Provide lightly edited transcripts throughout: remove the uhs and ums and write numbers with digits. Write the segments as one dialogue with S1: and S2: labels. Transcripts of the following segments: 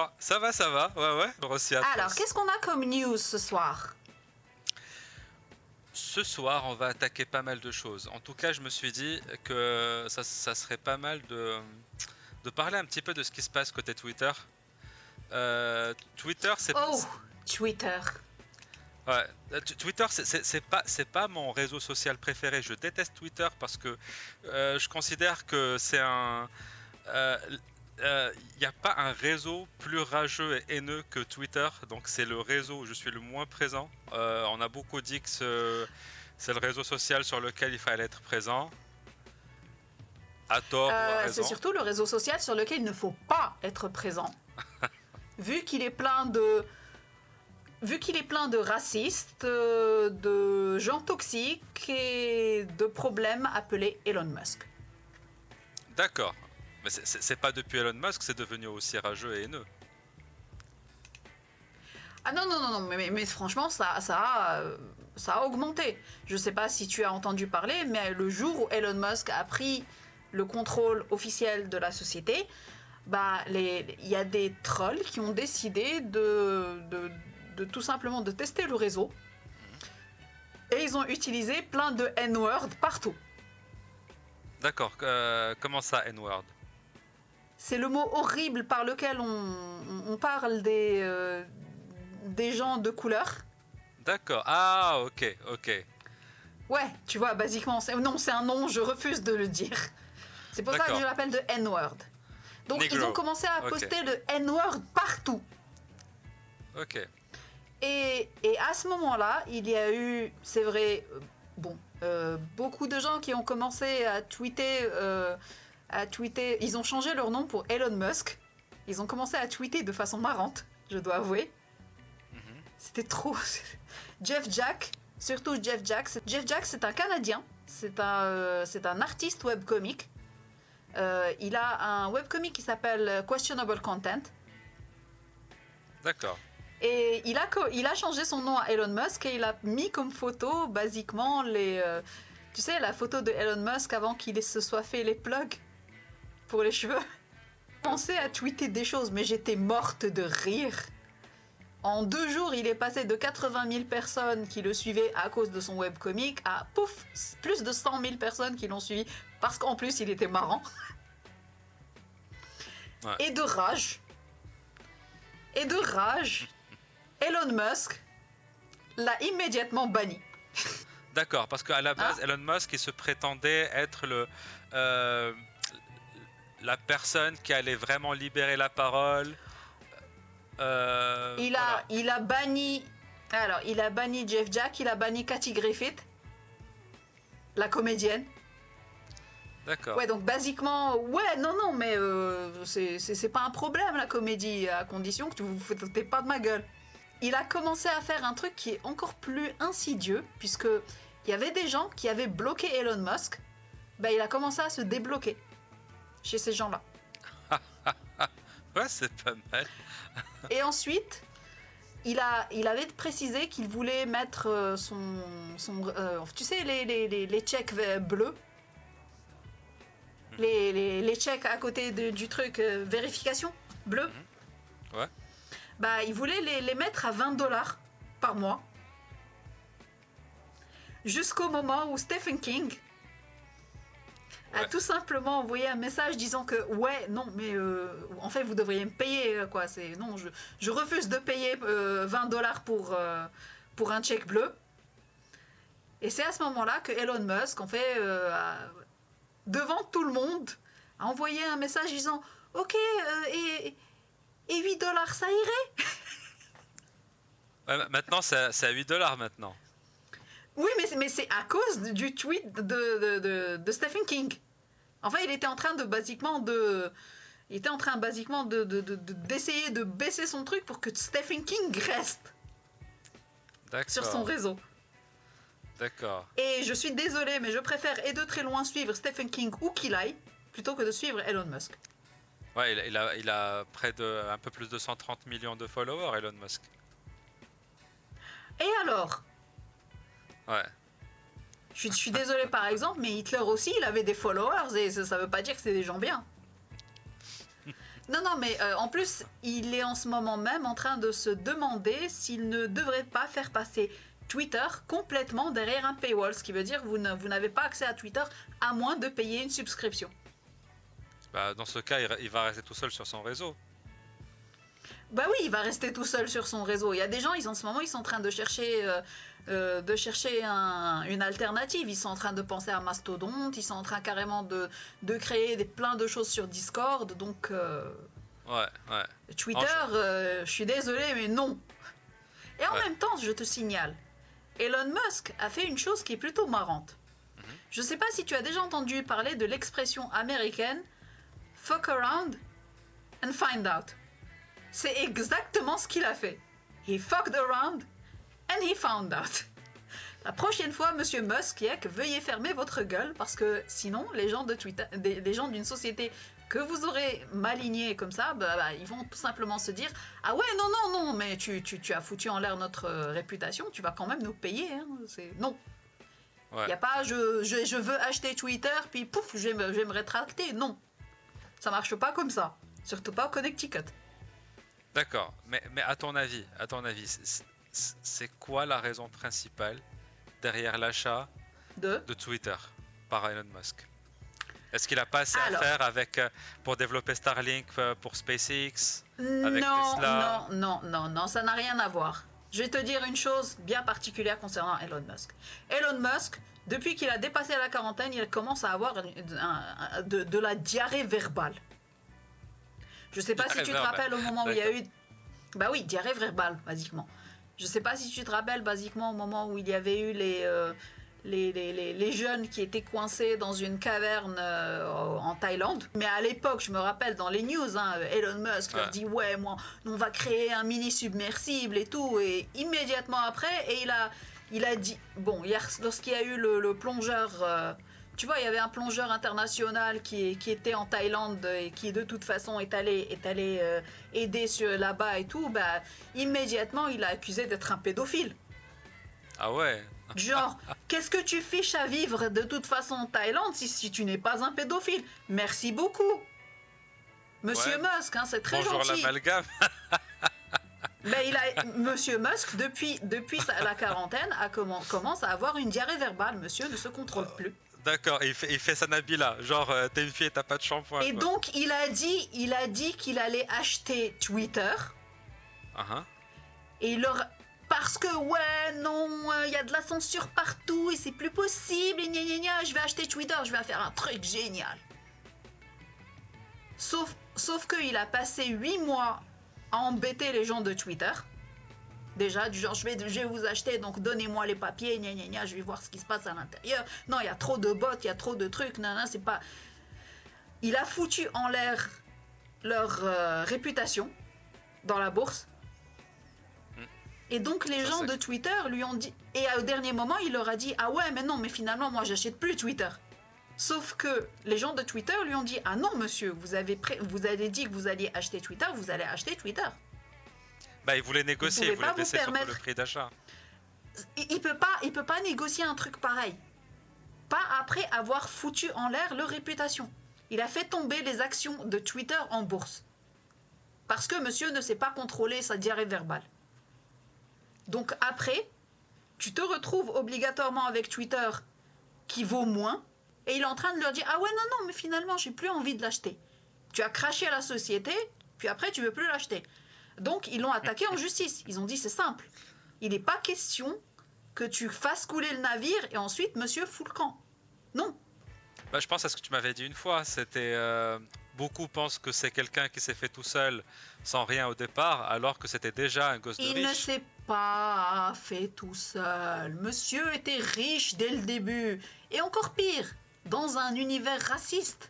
S1: Bonsoir. Ça va, ça va. Ouais. Merci à
S2: Alors,
S1: tous.
S2: qu'est-ce qu'on a comme news ce soir?
S1: Ce soir, on va attaquer pas mal de choses. En tout cas, je me suis dit que ça serait pas mal de parler un petit peu de ce qui se passe côté Twitter. Twitter,
S2: Oh, Twitter.
S1: ouais, Twitter, c'est pas mon réseau social préféré. Je déteste Twitter parce que je considère que c'est un il n'y a pas un réseau plus rageux et haineux que Twitter, donc c'est le réseau où je suis le moins présent. On a beaucoup dit que c'est le réseau social sur lequel il fallait être présent, à tort ou à
S2: C'est
S1: raison.
S2: surtout le réseau social sur lequel il ne faut pas être présent. Vu qu'il est plein de... Vu qu'il est plein de racistes, de gens toxiques et de problèmes appelés Elon Musk.
S1: D'accord, mais c'est pas depuis Elon Musk, c'est devenu aussi rageux et haineux.
S2: Ah non, mais franchement, ça a augmenté. Je sais pas si tu as entendu parler, mais le jour où Elon Musk a pris le contrôle officiel de la société, bah, il y a des trolls qui ont décidé de tout simplement de tester le réseau. Et ils ont utilisé plein de N-word partout.
S1: D'accord, comment ça, N-word?
S2: C'est le mot horrible par lequel on parle des gens de couleur.
S1: D'accord, ah ok.
S2: Ouais, tu vois, basiquement, c'est un nom, je refuse de le dire. C'est pour ça que
S1: D'accord.
S2: je l'appelle de N-word. Donc
S1: Negro.
S2: ils ont commencé à
S1: Ok.
S2: poster le N-word partout.
S1: Ok,
S2: Et à ce moment-là, il y a eu, c'est vrai, beaucoup de gens qui ont commencé à tweeter. Ils ont changé leur nom pour Elon Musk. Ils ont commencé à tweeter de façon marrante, je dois avouer. C'était trop. Jeff Jack, surtout Jeff Jack. Jeff Jack, c'est un Canadien. C'est un artiste webcomic. Il a un webcomic qui s'appelle Questionable Content.
S1: d'accord.
S2: Et il a changé son nom à Elon Musk et il a mis comme photo, basiquement, tu sais, la photo de Elon Musk avant qu'il se soit fait les plugs pour les cheveux. J'ai commencé à tweeter des choses, mais j'étais morte de rire. En 2 jours, il est passé de 80 000 personnes qui le suivaient à cause de son webcomic à, pouf, plus de 100 000 personnes qui l'ont suivi parce qu'en plus, il était marrant.
S1: Ouais.
S2: Et de rage, Elon Musk l'a immédiatement banni.
S1: D'accord, parce qu'à la base, Elon Musk, il se prétendait être la personne qui allait vraiment libérer la parole.
S2: Il a banni Jeff Jack, il a banni Kathy Griffith, la comédienne.
S1: D'accord.
S2: Ouais, donc basiquement, ouais, non, mais c'est pas un problème la comédie, à condition que tu vous foutez pas de ma gueule. Il a commencé à faire un truc qui est encore plus insidieux, puisque il y avait des gens qui avaient bloqué Elon Musk, bah il a commencé à se débloquer chez ces gens-là.
S1: Ouais, c'est pas mal.
S2: Et ensuite, il avait précisé qu'il voulait mettre tu sais, les checks bleus, les checks à côté du truc vérification bleu.
S1: Ouais.
S2: Bah, il voulait les mettre à $20 par mois. Jusqu'au moment où Stephen King a tout simplement envoyé un message disant que ouais, non, mais en fait, vous devriez me payer, quoi. Non, je refuse de payer $20 pour un check bleu. Et c'est à ce moment-là que Elon Musk, en fait, devant tout le monde, a envoyé un message disant ok, et $8, ça irait.
S1: Ouais, maintenant, c'est à $8 maintenant.
S2: Oui, mais c'est à cause du tweet de Stephen King. Enfin, il était en train d'essayer de baisser son truc pour que Stephen King reste sur son réseau.
S1: D'accord.
S2: Et je suis désolée, mais je préfère et de très loin suivre Stephen King où qu'il aille plutôt que de suivre Elon Musk.
S1: Ouais, il a un peu plus de 130 millions de followers, Elon Musk.
S2: Et alors ?
S1: Ouais.
S2: Je suis désolée par exemple, mais Hitler aussi, il avait des followers et ça veut pas dire que c'est des gens bien. Non, mais en plus, il est en ce moment même en train de se demander s'il ne devrait pas faire passer Twitter complètement derrière un paywall, ce qui veut dire que vous n'avez pas accès à Twitter à moins de payer une subscription.
S1: Bah, dans ce cas, il va rester tout seul sur son réseau.
S2: Bah oui, il va rester tout seul sur son réseau. Il y a des gens, en ce moment, ils sont en train de chercher, une alternative. Ils sont en train de penser à Mastodon, ils sont en train carrément de créer plein de choses sur Discord. Donc,
S1: Ouais.
S2: Twitter, je suis désolée, mais non. Et en même temps, je te signale, Elon Musk a fait une chose qui est plutôt marrante. Je sais pas si tu as déjà entendu parler de l'expression américaine « fuck around and find out ». C'est exactement ce qu'il a fait. He fucked around and he found out. La prochaine fois, Monsieur Musk, veuillez fermer votre gueule parce que sinon, les gens de Twitter, des gens d'une société que vous aurez maligné comme ça, ils vont tout simplement se dire « Ah ouais, non, mais tu as foutu en l'air notre réputation, tu vas quand même nous payer. Hein. » Non. Il n'y a pas je veux acheter Twitter, puis pouf, je vais me rétracter. Non. Ça marche pas comme ça. Surtout pas au Connecticut.
S1: D'accord, mais à ton avis, c'est quoi la raison principale derrière l'achat de Twitter par Elon Musk? Est-ce qu'il a pas assez à faire pour développer Starlink pour SpaceX avec Tesla?
S2: Non, ça n'a rien à voir. Je vais te dire une chose bien particulière concernant Elon Musk. Elon Musk, depuis qu'il a dépassé la quarantaine, il commence à avoir de la diarrhée verbale. Je sais pas si tu te rappelles au moment où il y a eu... Bah oui, diarrhée verbale, basiquement. Je sais pas si tu te rappelles, basiquement, au moment où il y avait eu les jeunes qui étaient coincés dans une caverne en Thaïlande. Mais à l'époque, je me rappelle dans les news, Elon Musk leur dit « Ouais, moi, on va créer un mini-submersible et tout. » Et immédiatement après, il a dit... Bon, hier, lorsqu'il y a eu le plongeur... tu vois, il y avait un plongeur international qui était en Thaïlande et qui de toute façon est allé aider là-bas et tout. Immédiatement, il a accusé d'être un pédophile.
S1: Ah ouais.
S2: Genre, qu'est-ce que tu fiches à vivre de toute façon en Thaïlande si tu n'es pas un pédophile? Merci beaucoup. Monsieur Musk, c'est très
S1: Bonjour
S2: gentil.
S1: L'amalgame.
S2: Monsieur Musk, depuis la quarantaine, commence à avoir une diarrhée verbale. Monsieur ne se contrôle plus.
S1: D'accord, il fait sa Nabila, genre t'es une fille et t'as pas de shampoing.
S2: Et donc il a dit qu'il allait acheter Twitter. Et parce que il y a de la censure partout et c'est plus possible, et je vais acheter Twitter, je vais faire un truc génial. Sauf qu'il a passé 8 mois à embêter les gens de Twitter. Déjà, du genre, je vais vous acheter, donc donnez-moi les papiers, je vais voir ce qui se passe à l'intérieur. Non, il y a trop de bots, il y a trop de trucs, c'est pas... Il a foutu en l'air leur réputation dans la bourse. Et donc, les gens de Twitter lui ont dit... Et au dernier moment, il leur a dit, ah ouais, mais non, mais finalement, moi, j'achète plus Twitter. Sauf que les gens de Twitter lui ont dit, ah non, monsieur, vous avez dit que vous alliez acheter Twitter, vous allez acheter Twitter.
S1: Il voulait négocier, il voulait baisser surtout le prix d'achat.
S2: Il peut pas négocier un truc pareil. Pas après avoir foutu en l'air leur réputation. Il a fait tomber les actions de Twitter en bourse. Parce que monsieur ne sait pas contrôler sa diarrhée verbale. Donc après, tu te retrouves obligatoirement avec Twitter qui vaut moins, et il est en train de leur dire, ah ouais, non, mais finalement, j'ai plus envie de l'acheter. Tu as craché à la société, puis après, tu veux plus l'acheter. Donc, ils l'ont attaqué en justice. Ils ont dit, c'est simple. Il n'est pas question que tu fasses couler le navire et ensuite, monsieur fout le camp. Non.
S1: Je pense à ce que tu m'avais dit une fois. C'était beaucoup pensent que c'est quelqu'un qui s'est fait tout seul, sans rien au départ, alors que c'était déjà un gosse de riche.
S2: Il ne s'est pas fait tout seul. Monsieur était riche dès le début. Et encore pire, dans un univers raciste.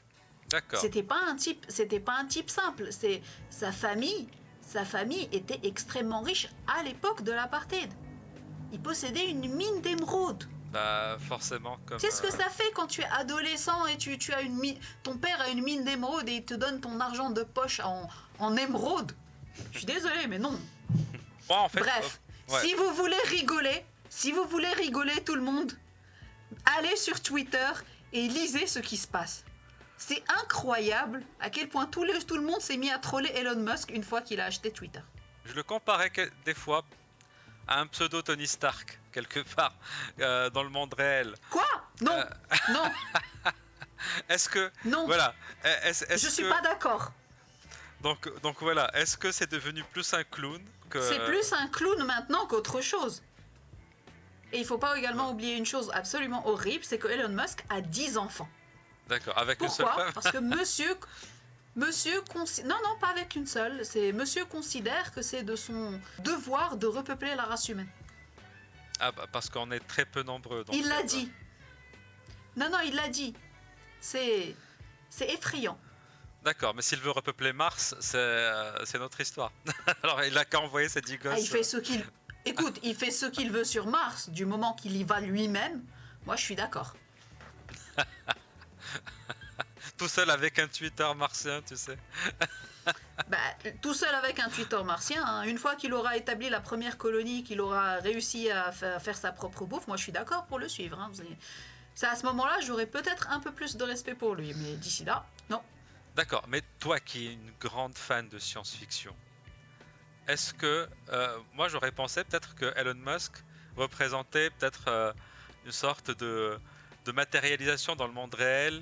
S1: D'accord.
S2: C'était pas un type simple. C'est sa famille. Sa famille était extrêmement riche à l'époque de l'apartheid. Il possédait une mine d'émeraude.
S1: Forcément comme...
S2: Tu sais ce que ça fait quand tu es adolescent et tu as ton père a une mine d'émeraude et il te donne ton argent de poche en émeraude. Je suis désolé, mais non.
S1: En fait,
S2: bref, si vous voulez rigoler tout le monde, allez sur Twitter et lisez ce qui se passe. C'est incroyable à quel point tout le monde s'est mis à troller Elon Musk une fois qu'il a acheté Twitter.
S1: Je le comparais des fois à un pseudo Tony Stark, quelque part, dans le monde réel.
S2: Quoi? Non,
S1: Euh,
S2: non,
S1: Est-ce que...
S2: non,
S1: Voilà. Est-ce
S2: je suis
S1: que...
S2: pas d'accord.
S1: Donc voilà, est-ce que c'est devenu plus un clown que...
S2: C'est plus un clown maintenant qu'autre chose. Et il faut pas également oublier une chose absolument horrible, c'est que Elon Musk a 10 enfants.
S1: D'accord, avec une seule
S2: Pourquoi?
S1: femme.
S2: Parce que non, pas avec une seule. C'est monsieur considère que c'est de son devoir de repeupler la race humaine.
S1: Ah bah parce qu'on est très peu nombreux. Donc
S2: Il l'a dit. Non, il l'a dit. C'est effrayant.
S1: D'accord, mais s'il veut repeupler Mars, c'est notre histoire. Alors il a qu'à envoyer ses 10 gosses.
S2: Ah, il fait ce qu'il... Écoute, il fait ce qu'il veut sur Mars, du moment qu'il y va lui-même. Moi, je suis d'accord.
S1: Tout seul avec un Twitter martien, tu sais.
S2: Bah, tout seul avec un Twitter martien, hein. Une fois qu'il aura établi la première colonie, qu'il aura réussi à faire sa propre bouffe, moi je suis d'accord pour le suivre. Hein. C'est à ce moment-là, j'aurais peut-être un peu plus de respect pour lui, mais d'ici là, non.
S1: D'accord, mais toi qui es une grande fan de science-fiction, est-ce que... moi j'aurais pensé peut-être que Elon Musk représentait peut-être une sorte de matérialisation dans le monde réel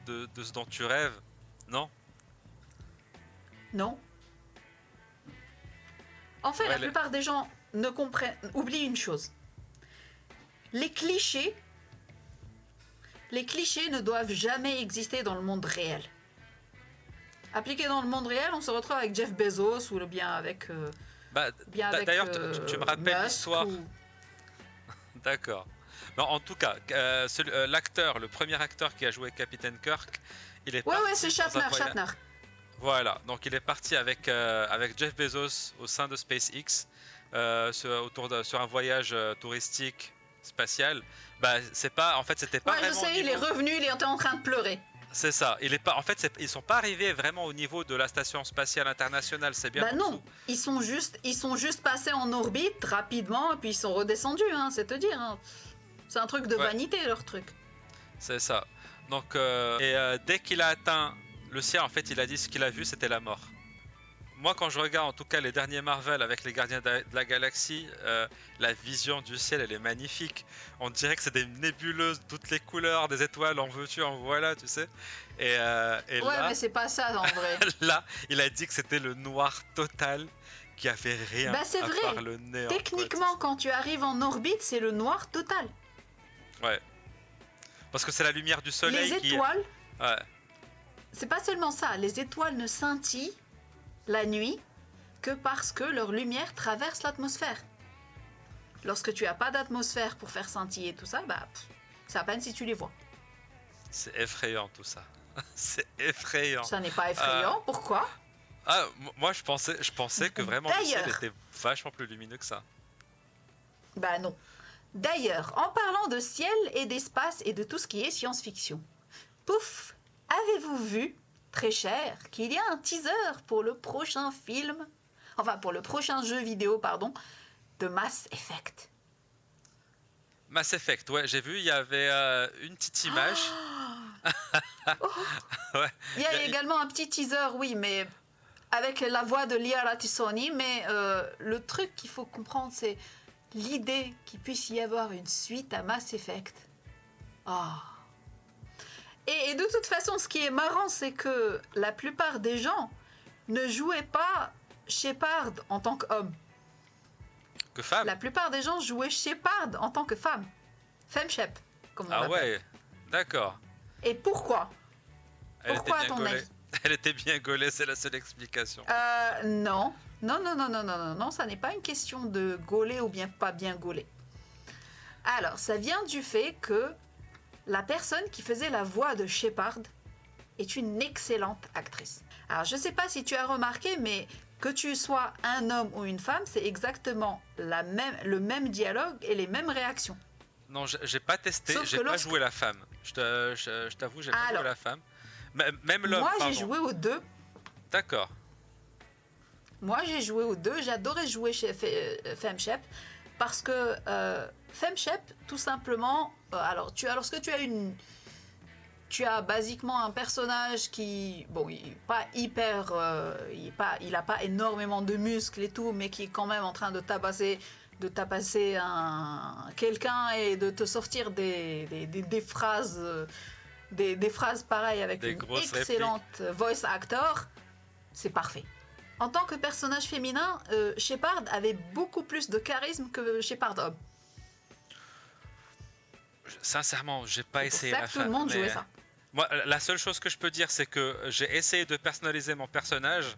S1: de ce dont tu rêves, non?
S2: Non. En fait,
S1: Ouais,
S2: la plupart des gens oublient une chose. Les clichés ne doivent jamais exister dans le monde réel. Appliqués dans le monde réel, on se retrouve avec Jeff Bezos ou bien avec...
S1: D'ailleurs, tu me rappelles
S2: Musk
S1: l'histoire.
S2: ou-
S1: D'accord. Non, en tout cas, l'acteur, le premier acteur qui a joué Captain Kirk, il est
S2: Ouais,
S1: parti
S2: c'est
S1: dans un
S2: Shatner,
S1: voyage-
S2: Shatner.
S1: Voilà, donc il est parti avec Jeff Bezos au sein de SpaceX sur un voyage touristique spatial. Bah, c'est pas, en fait, c'était pas
S2: Ouais, je
S1: vraiment au
S2: sais, il est
S1: niveau-
S2: revenu, il était en train de pleurer.
S1: C'est ça. Il est pas, en fait, ils sont pas arrivés vraiment au niveau de la station spatiale internationale. C'est bien.
S2: Bah
S1: en
S2: non,
S1: dessous.
S2: ils sont juste passés en orbite rapidement, et puis ils sont redescendus, hein, c'est te dire. Hein. C'est un truc de
S1: Ouais.
S2: vanité, leur truc.
S1: C'est ça. Donc, dès qu'il a atteint le ciel, en fait, il a dit ce qu'il a vu, c'était la mort. Moi, quand je regarde en tout cas les derniers Marvel avec les Gardiens de la Galaxie, la vision du ciel, elle est magnifique. On dirait que c'est des nébuleuses, toutes les couleurs, des étoiles, en veux-tu, en voilà, tu sais. Et
S2: Ouais,
S1: là,
S2: mais c'est pas ça en vrai.
S1: là, il a dit que c'était le noir total, qui avait rien
S2: Bah, c'est
S1: à
S2: vrai.
S1: part le néant.
S2: Techniquement, quand tu arrives en orbite, c'est le noir total.
S1: Ouais. Parce que c'est la lumière du soleil
S2: Les
S1: qui...
S2: étoiles,
S1: Ouais.
S2: c'est pas seulement ça. Les étoiles ne scintillent la nuit que parce que leur lumière traverse l'atmosphère. Lorsque tu as pas d'atmosphère pour faire scintiller tout ça, bah, c'est à peine si tu les vois.
S1: C'est effrayant tout ça. C'est effrayant.
S2: Ça n'est pas effrayant. Pourquoi?
S1: Ah, moi je pensais que vraiment le ciel
S2: D'ailleurs.
S1: était vachement plus lumineux que ça.
S2: Bah non. D'ailleurs, en parlant de ciel et d'espace et de tout ce qui est science-fiction, pouf, avez-vous vu, très cher, qu'il y a un teaser pour le prochain film, enfin pour le prochain jeu vidéo, pardon, de Mass Effect.
S1: Mass Effect, ouais, j'ai vu, il y avait une petite image. Ouais.
S2: Il y a également un petit teaser, oui, mais avec la voix de Lia Ratisoni, mais le truc qu'il faut comprendre, c'est l'idée qu'il puisse y avoir une suite à Mass Effect. Ah. Et de toute façon, ce qui est marrant, c'est que la plupart des gens ne jouaient pas Shepard en tant qu'homme.
S1: Que femme.
S2: La plupart des gens jouaient Shepard en tant que femme. Femme-shep, comme on
S1: Ah
S2: l'appelle.
S1: ouais, d'accord.
S2: Et pourquoi?
S1: Elle
S2: Pourquoi,
S1: était
S2: à
S1: bien
S2: ton
S1: gaulée.
S2: avis?
S1: Elle était bien gaulée, c'est la seule explication.
S2: Non. Non, ça n'est pas une question de gauler ou bien pas bien gauler. Alors, ça vient du fait que la personne qui faisait la voix de Shepard est une excellente actrice. Alors, je ne sais pas si tu as remarqué, mais que tu sois un homme ou une femme, c'est exactement le même dialogue et les mêmes réactions.
S1: Non, j'ai pas testé,
S2: Sauf
S1: j'ai
S2: que
S1: pas
S2: lorsque-
S1: joué la femme. Je t'avoue, j'ai pas joué
S2: Alors.
S1: la femme. Même l'homme,
S2: Moi, j'ai
S1: pardon.
S2: joué aux deux.
S1: D'accord.
S2: Moi, j'ai joué aux deux. J'adorais jouer chez Femshep parce que Femshep, tout simplement, lorsque tu as tu as basiquement un personnage qui, bon, il est pas hyper, il a pas énormément de muscles et tout, mais qui est quand même en train de tabasser quelqu'un et de te sortir des phrases, des phrases pareilles avec
S1: Des
S2: une
S1: grosses
S2: excellente voice actor, c'est parfait. En tant que personnage féminin, Shepard avait beaucoup plus de charisme que Shepard homme.
S1: Sincèrement, j'ai pas
S2: C'est pour
S1: essayé
S2: ça
S1: la
S2: que tout le
S1: fin,
S2: monde
S1: mais
S2: jouait ça.
S1: moi, la seule chose que je peux dire, c'est que j'ai essayé de personnaliser mon personnage.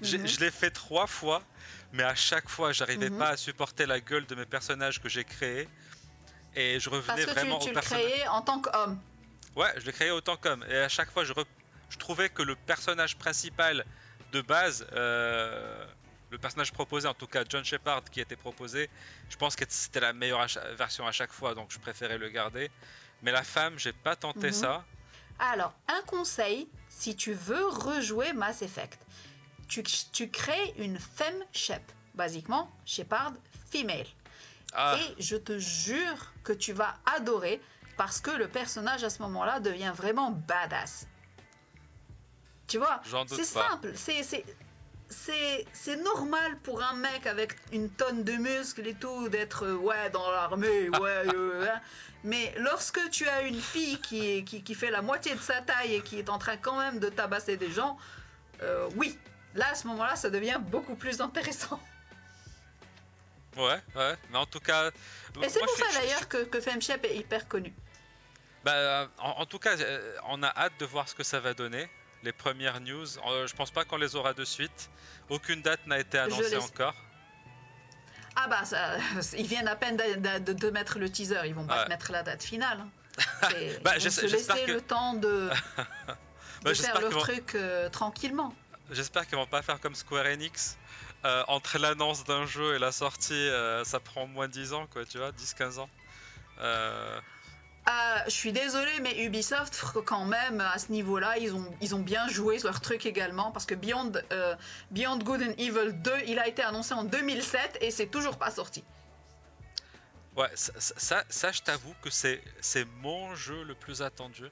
S1: Je l'ai fait 3 fois, mais à chaque fois, j'arrivais pas à supporter la gueule de mes personnages que j'ai créés. Et je revenais
S2: Parce que
S1: vraiment
S2: tu
S1: au
S2: le
S1: personnage.
S2: créais en tant qu'homme.
S1: Ouais, je l'ai créé autant qu'homme. Et à chaque fois, je trouvais que le personnage principal de base, le personnage proposé, en tout cas John Shepard qui était proposé, je pense que c'était la meilleure version à chaque fois, donc je préférais le garder. Mais la femme, j'ai pas tenté ça.
S2: Alors, un conseil, si tu veux rejouer Mass Effect, tu crées une femme Shep, basiquement Shepard female.
S1: Ah,
S2: Et je te jure que tu vas adorer parce que le personnage à ce moment-là devient vraiment badass. Tu vois,
S1: j'en doute
S2: c'est
S1: pas.
S2: simple, c'est normal pour un mec avec une tonne de muscles et tout d'être ouais dans l'armée, ouais. Mais lorsque tu as une fille qui fait la moitié de sa taille et qui est en train quand même de tabasser des gens, oui, là à ce moment-là ça devient beaucoup plus intéressant.
S1: Ouais, mais en tout cas.
S2: Et c'est
S1: moi,
S2: pour ça d'ailleurs que FemShep est hyper connu.
S1: Bah, en tout cas, on a hâte de voir ce que ça va donner. Les premières news, je pense pas qu'on les aura de suite. Aucune date n'a été annoncée encore.
S2: Ah bah, ils viennent à peine de mettre le teaser, ils vont pas te mettre la date finale. Ils vont se laisser le temps de faire leur truc tranquillement.
S1: J'espère qu'ils vont pas faire comme Square Enix. Entre l'annonce d'un jeu et la sortie, ça prend moins de 10 ans, quoi, tu vois, 10-15 ans.
S2: Je suis désolée, mais Ubisoft, quand même, à ce niveau-là, ils ont bien joué leur truc également, parce que Beyond Good and Evil 2, il a été annoncé en 2007 et c'est toujours pas sorti.
S1: Ouais, ça je t'avoue que c'est mon jeu le plus attendu.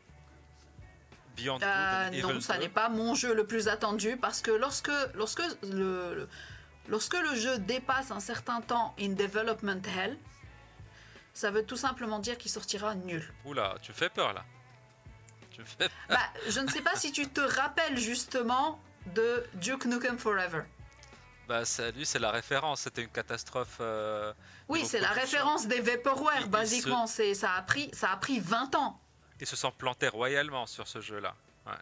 S1: Beyond Good and Evil 2.
S2: Non, ça n'est pas mon jeu le plus attendu, parce que lorsque le jeu dépasse un certain temps in development hell, ça veut tout simplement dire qu'il sortira nul.
S1: Oula, tu me fais peur là.
S2: Bah, je ne sais pas si tu te rappelles justement de Duke Nukem Forever.
S1: Bah, lui, c'est la référence. C'était une catastrophe.
S2: Oui, c'est la référence des Vaporware, basiquement. Ça a pris 20 ans.
S1: Ils se sont plantés royalement sur ce jeu-là. Ouais.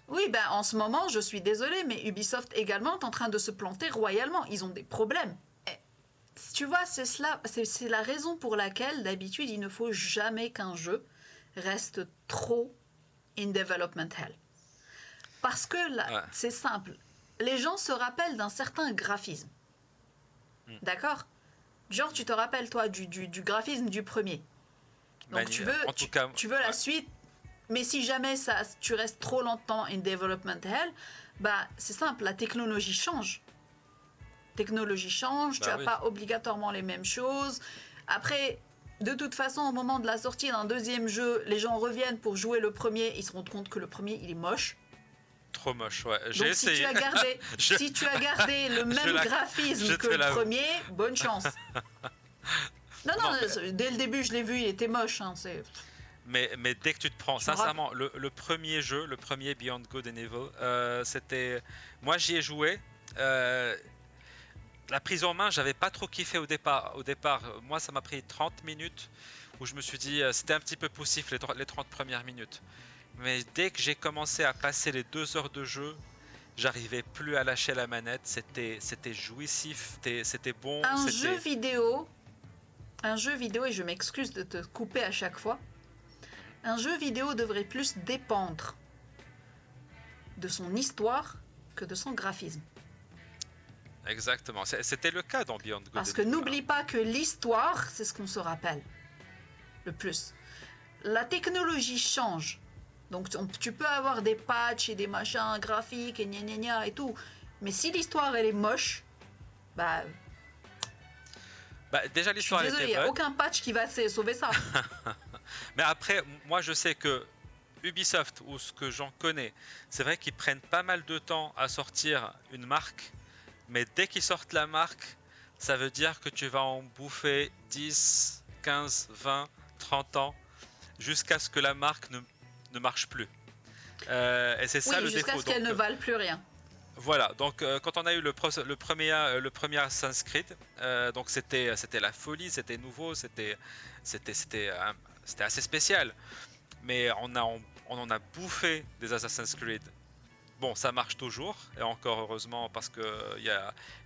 S2: Oui, ben en ce moment, je suis désolée, mais Ubisoft également est en train de se planter royalement. Ils ont des problèmes. Tu vois, c'est la raison pour laquelle, d'habitude, il ne faut jamais qu'un jeu reste trop in development hell. Parce que là, c'est simple. Les gens se rappellent d'un certain graphisme. D'accord ? Genre, tu te rappelles, toi, du graphisme du premier. Donc, tu veux la suite, mais si jamais tu restes trop longtemps in development hell, bah, c'est simple, la technologie change. Tu n'as pas obligatoirement les mêmes choses. Après, de toute façon, au moment de la sortie d'un deuxième jeu, les gens reviennent pour jouer le premier, ils se rendent compte que le premier, il est moche.
S1: Trop moche, ouais.
S2: J'ai essayé. Si tu as gardé le même graphisme que le premier, bonne chance. Non, dès le début, je l'ai vu, il était moche. Hein,
S1: mais dès que tu te prends, sincèrement, le premier jeu, le premier Beyond Good and Evil, c'était... Moi, j'y ai joué. La prise en main, j'avais pas trop kiffé au départ. Moi, ça m'a pris 30 minutes où je me suis dit, c'était un petit peu poussif les 30 premières minutes. Mais dès que j'ai commencé à passer les 2 heures de jeu, j'arrivais plus à lâcher la manette. C'était jouissif, c'était bon.
S2: Un jeu vidéo, et je m'excuse de te couper à chaque fois, un jeu vidéo devrait plus dépendre de son histoire que de son graphisme.
S1: Exactement, c'était le cas dans Beyond Good.
S2: Parce que n'oublie pas que l'histoire, c'est ce qu'on se rappelle le plus. La technologie change. Donc tu peux avoir des patchs et des machins graphiques et gna gna gna et tout. Mais si l'histoire elle est moche, bah
S1: déjà l'histoire
S2: je suis désolée, il n'y a aucun patch qui va sauver ça.
S1: Mais après, moi je sais que Ubisoft, ou ce que j'en connais, c'est vrai qu'ils prennent pas mal de temps à sortir une marque, mais dès qu'ils sortent la marque, ça veut dire que tu vas en bouffer 10, 15, 20, 30 ans, jusqu'à ce que la marque ne marche plus. Et c'est ça
S2: Oui,
S1: le
S2: jusqu'à
S1: défaut.
S2: ce qu'elles
S1: Donc,
S2: ne valent plus rien.
S1: voilà, donc quand on a eu le premier Assassin's Creed, donc c'était la folie, c'était nouveau, c'était c'était euh, c'était assez spécial. Mais on en a bouffé des Assassin's Creed. Bon, ça marche toujours, et encore heureusement parce que il y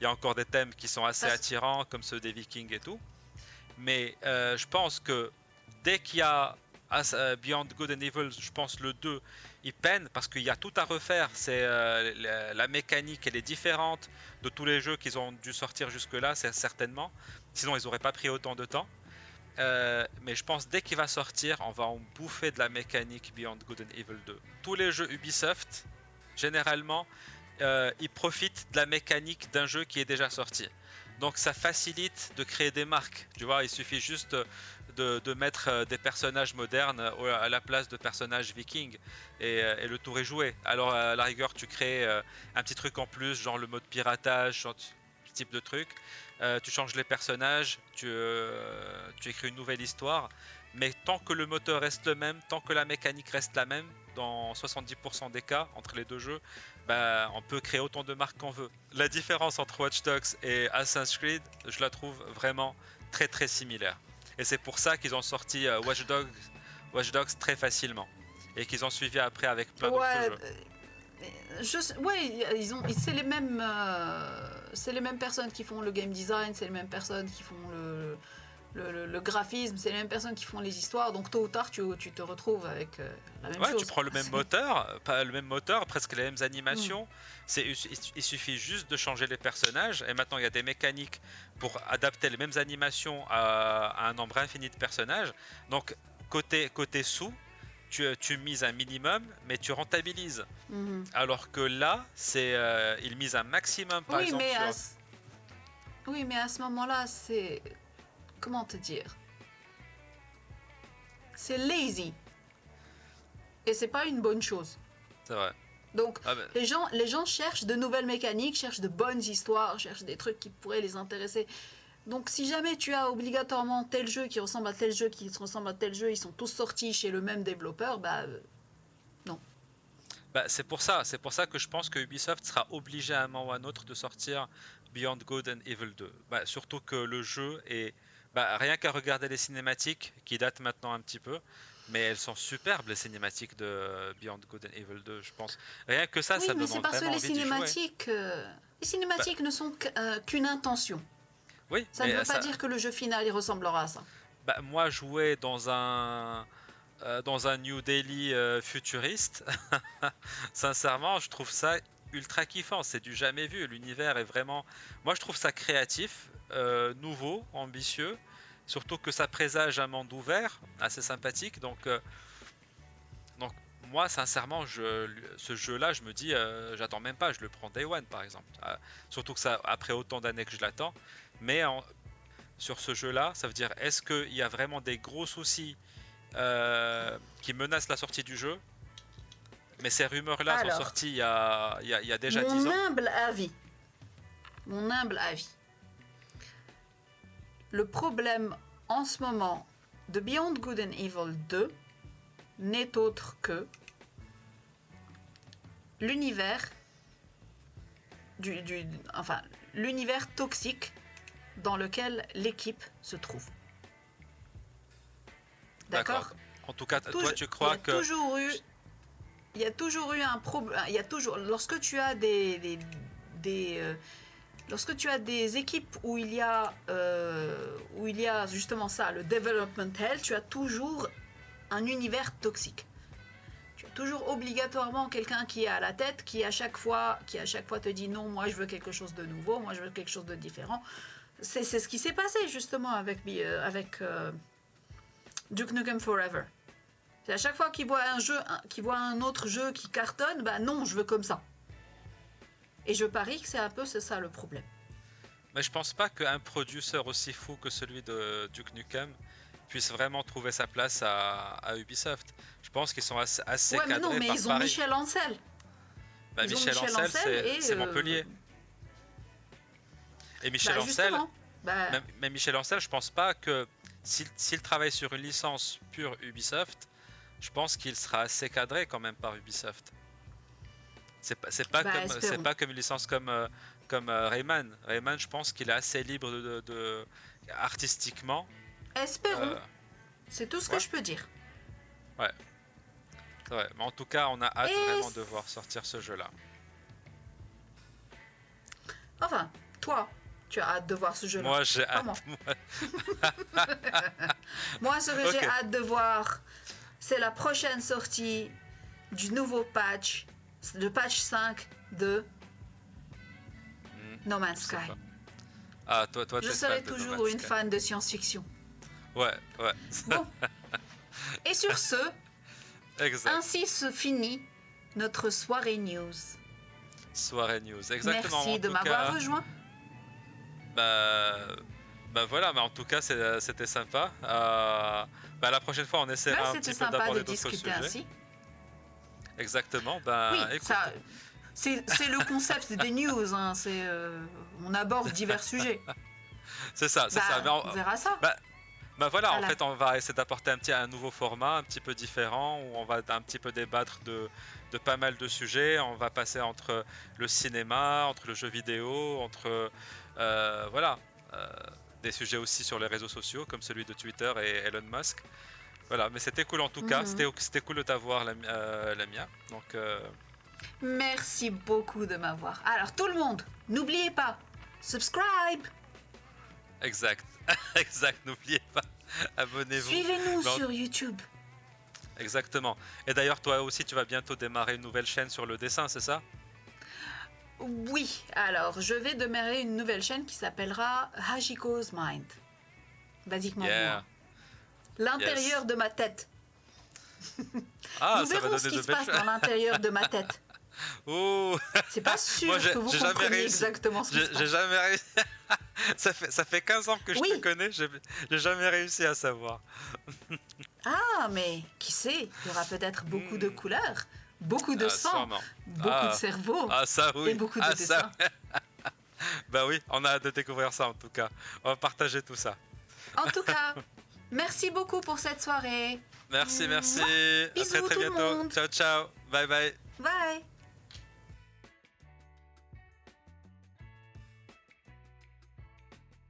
S1: a encore des thèmes qui sont assez
S2: Parce-
S1: attirants, comme ceux des Vikings et tout. Mais je pense que dès qu'il y a Beyond Good and Evil, je pense le 2, il peine parce qu'il y a tout à refaire. C'est la mécanique, elle est différente de tous les jeux qu'ils ont dû sortir jusque-là, c'est certainement. Sinon, ils n'auraient pas pris autant de temps. Mais je pense dès qu'il va sortir, on va en bouffer de la mécanique Beyond Good and Evil 2. Tous les jeux Ubisoft, généralement, ils profitent de la mécanique d'un jeu qui est déjà sorti. Donc ça facilite de créer des marques. Tu vois, il suffit juste de mettre des personnages modernes à la place de personnages vikings et le tour est joué. Alors à la rigueur, tu crées un petit truc en plus, genre le mode piratage, ce type de truc. Tu changes les personnages, tu écris une nouvelle histoire. Mais tant que le moteur reste le même, tant que la mécanique reste la même, dans 70% des cas entre les deux jeux, bah, on peut créer autant de marques qu'on veut. La différence entre Watch Dogs et Assassin's Creed, je la trouve vraiment très très similaire. Et c'est pour ça qu'ils ont sorti Watch Dogs très facilement. Et qu'ils ont suivi après avec plein d'autres
S2: Ouais,
S1: jeux.
S2: ouais, c'est les mêmes personnes qui font le game design, c'est les mêmes personnes qui font le graphisme, c'est les mêmes personnes qui font les histoires, donc tôt ou tard tu te retrouves avec la même
S1: Ouais,
S2: chose.
S1: tu prends le même moteur, pas le même moteur, presque les mêmes animations.
S2: Mm.
S1: Il suffit juste de changer les personnages. Et maintenant, il y a des mécaniques pour adapter les mêmes animations à un nombre infini de personnages. Donc, côté sous, tu mises un minimum, mais tu rentabilises.
S2: Mhm.
S1: Alors que là, il mise un maximum, par
S2: Oui,
S1: exemple,
S2: mais
S1: sur.
S2: oui, mais à ce moment-là, c'est... Comment te dire? C'est lazy. Et c'est pas une bonne chose.
S1: C'est vrai.
S2: Donc,
S1: Ah ben,
S2: les gens cherchent de nouvelles mécaniques, cherchent de bonnes histoires, cherchent des trucs qui pourraient les intéresser. Donc, si jamais tu as obligatoirement tel jeu qui ressemble à tel jeu, qui ressemble à tel jeu, ils sont tous sortis chez le même développeur, bah non.
S1: bah, c'est pour ça que je pense que Ubisoft sera obligé à un moment ou à un autre de sortir Beyond Good and Evil 2. Bah, surtout que le jeu est, bah, rien qu'à regarder les cinématiques, qui datent maintenant un petit peu, mais elles sont superbes les cinématiques de Beyond Good and Evil 2, je pense. Rien que ça,
S2: Oui,
S1: ça me
S2: mais c'est
S1: donne
S2: parce que
S1: vraiment envie d'y jouer.
S2: les
S1: Bah,
S2: cinématiques ne sont qu'une intention.
S1: oui,
S2: Ça ne
S1: mais
S2: veut pas dire que le jeu final il ressemblera à ça.
S1: bah, moi jouer dans un New Delhi futuriste, sincèrement, je trouve ça ultra kiffant. C'est du jamais vu. L'univers est vraiment. Moi, je trouve ça créatif, nouveau, ambitieux. Surtout que ça présage un monde ouvert, assez sympathique. Donc moi, sincèrement, ce jeu-là, je me dis, j'attends même pas. Je le prends Day One, par exemple. Surtout que ça, après autant d'années que je l'attends. Mais sur ce jeu-là, ça veut dire, est-ce qu'il y a vraiment des gros soucis qui menacent la sortie du jeu? Mais ces rumeurs-là sont
S2: Alors,
S1: sorties il y a déjà 10
S2: mon
S1: ans.
S2: mon humble avis, le problème en ce moment de Beyond Good and Evil 2 n'est autre que l'univers enfin, l'univers toxique dans lequel l'équipe se trouve. D'accord?
S1: En tout cas, toi, tu
S2: Il y
S1: crois
S2: a
S1: que.
S2: toujours eu, il y a toujours eu un problème. Il y a toujours, lorsque tu as lorsque tu as des équipes où il y a justement ça, le development hell, tu as toujours un univers toxique. Tu as toujours obligatoirement quelqu'un qui est à la tête, qui à chaque fois te dit non, moi je veux quelque chose de nouveau, moi je veux quelque chose de différent. C'est ce qui s'est passé justement avec Duke Nukem Forever. C'est à chaque fois qu'il voit qu'il voit un autre jeu qui cartonne, bah non, je veux comme ça. Et je parie que c'est ça le problème.
S1: Mais je pense pas qu'un producteur aussi fou que celui de Duke Nukem puisse vraiment trouver sa place à Ubisoft. Je pense qu'ils sont assez
S2: Ouais, mais
S1: cadrés
S2: non, mais
S1: par
S2: ils ont
S1: Paris.
S2: Michel Ancel.
S1: Bah,
S2: Ils ont
S1: Michel
S2: Michel
S1: Ancel,
S2: Ancel et,
S1: c'est Montpellier. Et Michel
S2: Bah
S1: Ancel,
S2: justement. Bah,
S1: mais Michel Ancel, je pense pas que s'il travaille sur une licence pure Ubisoft, je pense qu'il sera assez cadré quand même par Ubisoft. C'est pas
S2: bah,
S1: comme
S2: espérons.
S1: une licence comme Rayman. Rayman, je pense qu'il est assez libre artistiquement.
S2: Espérons.
S1: Euh,
S2: C'est tout ce
S1: ouais.
S2: que je peux dire.
S1: Ouais, c'est vrai. Mais en tout cas, on a hâte
S2: Et
S1: vraiment de voir sortir ce jeu-là.
S2: enfin, toi, tu as hâte de voir ce jeu-là.
S1: Moi, j'ai
S2: Pas moi.
S1: hâte.
S2: Moi, ce que
S1: Ok.
S2: j'ai hâte de voir, c'est la prochaine sortie du nouveau patch, le patch 5 de No Man's
S1: Je sais
S2: Sky.
S1: pas. Ah, toi,
S2: Je
S1: t'es
S2: serai
S1: fan de No
S2: toujours
S1: Man's
S2: une
S1: Sky.
S2: fan de science-fiction.
S1: Ouais, ouais,
S2: Bon. Et sur ce,
S1: exact.
S2: ainsi se finit notre soirée news.
S1: Soirée news, exactement.
S2: Merci
S1: En
S2: de
S1: tout
S2: m'avoir
S1: cas,
S2: rejoint.
S1: bah voilà, mais en tout cas, c'était sympa. Bah, la prochaine fois, on
S2: Ouais,
S1: essaiera un
S2: c'était
S1: petit peu
S2: sympa de
S1: d'aborder d'autres
S2: discuter
S1: sujets.
S2: ainsi.
S1: Exactement. Bah,
S2: Oui,
S1: écoute,
S2: ça, c'est le concept des news. Hein, on aborde divers sujets.
S1: c'est ça.
S2: Bah,
S1: Mais
S2: on verra ça.
S1: bah voilà,
S2: Voilà.
S1: en fait, on va essayer d'apporter un nouveau format, un petit peu différent, où on va un petit peu débattre de pas mal de sujets. On va passer entre le cinéma, entre le jeu vidéo, entre voilà, des sujets aussi sur les réseaux sociaux, comme celui de Twitter et Elon Musk. Voilà, mais c'était cool en tout cas.
S2: Mhm.
S1: C'était cool de t'avoir, Lamia. Donc,
S2: Merci beaucoup de m'avoir. Alors, tout le monde, n'oubliez pas, subscribe,
S1: exact, exact. N'oubliez pas, abonnez-vous.
S2: suivez-nous
S1: Non.
S2: sur YouTube.
S1: Exactement. Et d'ailleurs, toi aussi, tu vas bientôt démarrer une nouvelle chaîne sur le dessin, c'est ça?
S2: Oui, alors, je vais démarrer une nouvelle chaîne qui s'appellera Hajiko's Mind. Basiquement,
S1: Yeah.
S2: moi. L'intérieur de ma tête.
S1: Ah,
S2: Nous
S1: ça va
S2: verrons ce
S1: donner
S2: qui
S1: de
S2: se
S1: belles
S2: passe
S1: choses.
S2: dans l'intérieur de ma tête.
S1: Oh,
S2: C'est pas sûr
S1: Moi,
S2: que vous
S1: j'ai jamais
S2: compreniez
S1: réussi.
S2: exactement ce qui se
S1: j'ai
S2: passe.
S1: jamais réussi. Ça fait 15 ans que je
S2: Oui.
S1: te connais, j'ai jamais réussi à savoir.
S2: Ah, mais qui sait, il y aura peut-être beaucoup de
S1: Hmm.
S2: couleurs, beaucoup de
S1: Ah,
S2: sang,
S1: sûrement.
S2: beaucoup
S1: Ah.
S2: de cerveau
S1: Ah, ça oui.
S2: et beaucoup de
S1: Ah,
S2: dessins.
S1: ça. Bah oui, on a hâte de découvrir ça en tout cas. On va partager tout ça.
S2: En tout cas, merci beaucoup pour cette soirée.
S1: Merci, merci.
S2: Bisous
S1: À très
S2: tout le
S1: bientôt.
S2: monde.
S1: Ciao, ciao. Bye bye.
S2: Bye.